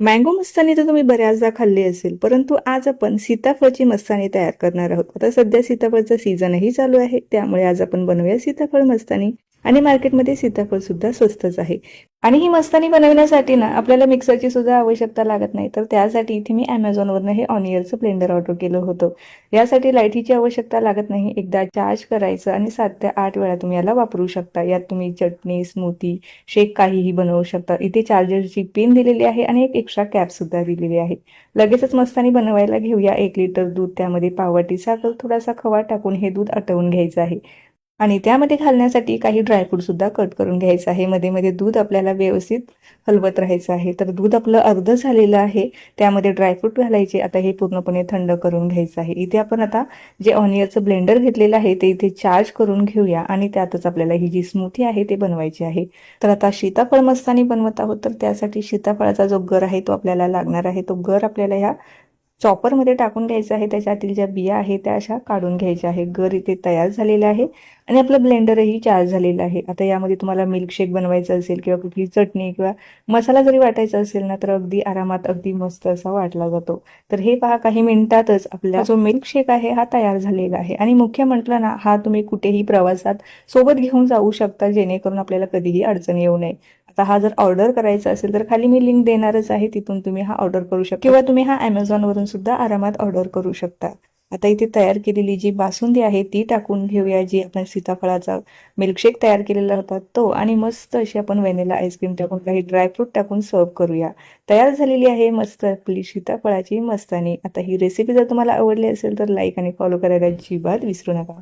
Mango मस्तानी तर तुम्ही बऱ्याचदा खाल्ली असेल, परंतु आज आपण सीताफळची मस्तानी तयार करणार आहोत. आता सध्या सीताफळचा सीझनही चालू आहे, त्यामुळे आज आपण बनवूया सीताफळ मस्तानी. आणि मार्केटमध्ये सीताफळ सुद्धा स्वस्तच आहे. आणि ही मस्तानी बनवण्यासाठी ना आपल्याला मिक्सरची सुद्धा आवश्यकता लागत नाही, तर त्यासाठी इथे मी Amazonवरनं हे ऑनियरचं ब्लेंडर ऑर्डर केलं होतं. यासाठी लाईटीची आवश्यकता लागत नाही. एकदा चार्ज करायचं आणि 7 ते 8 वेळा तुम्ही याला वापरू शकता. यात तुम्ही चटणी, स्मूथी, शेक काहीही बनवू शकता. इथे चार्जरची पिन दिलेली आहे आणि एक एक्स्ट्रा कॅप सुद्धा दिलेली आहे. लगेचच मस्तानी बनवायला घेऊया. 1 लिटर दूध, त्यामध्ये पाववाटी साखर, थोडासा खवा टाकून हे दूध आटवून घ्यायचं आहे. आणि त्यामध्ये घालण्यासाठी काही ड्रायफ्रूट सुद्धा कट करून घ्यायचं आहे. मध्ये मध्ये दूध आपल्याला व्यवस्थित हलवत राहायचं आहे. तर दूध आपलं अर्ध झालेलं आहे, त्यामध्ये ड्रायफ्रूट घालायचे. आता हे पूर्णपणे थंड करून घ्यायचं आहे. इथे आपण आता जे ऑनियरचं ब्लेंडर घेतलेलं आहे ते इथे चार्ज करून घेऊया आणि त्यातच आपल्याला ही जी स्मूथी आहे ते बनवायची आहे. तर आता सीताफळ मस्तानी बनवत आहोत, तर त्यासाठी सीताफळाचा जो गर आहे तो आपल्याला लागणार आहे. तो गर आपल्याला ह्या चॉपरमध्ये टाकून घ्यायचं आहे. त्याच्यातील ज्या बिया आहेत त्या अशा काढून घ्यायच्या आहे. गर इथे तयार झालेला आहे आणि आपलं ब्लेंडरही चार्ज झालेलं आहे. आता यामध्ये तुम्हाला मिल्कशेक बनवायचं असेल किंवा कुठली चटणी किंवा मसाला जरी वाटायचा असेल ना, तर अगदी आरामात अगदी मस्त असा वाटला जातो. तर हे पहा, काही मिनिटातच आपला जो मिल्कशेक आहे हा तयार झालेला आहे. आणि मुख्य म्हटलं ना, हा तुम्ही कुठेही प्रवासात सोबत घेऊन जाऊ शकता, जेणेकरून आपल्याला कधीही अडचण येऊ नये. आता हा जर ऑर्डर करायचा असेल तर खाली मी लिंक देणारच आहे, तिथून तुम्ही हा ऑर्डर करू शकता किंवा तुम्ही हा Amazonवरून सुद्धा आरामात ऑर्डर करू शकता. आता इथे तयार केलेली जी बासुंदी आहे ती टाकून घेऊया, जी आपण सीताफळाचा मिल्कशेक तयार केलेला होता तो, आणि मस्त अशी आपण व्हॅनिला आईस्क्रीम टाकून काही ड्रायफ्रूट टाकून सर्व करूया. तयार झालेली आहे मस्त आपली सीताफळाची मस्तानी. आता ही रेसिपी जर तुम्हाला आवडली असेल तर लाईक आणि फॉलो करायला अजिबात विसरू नका.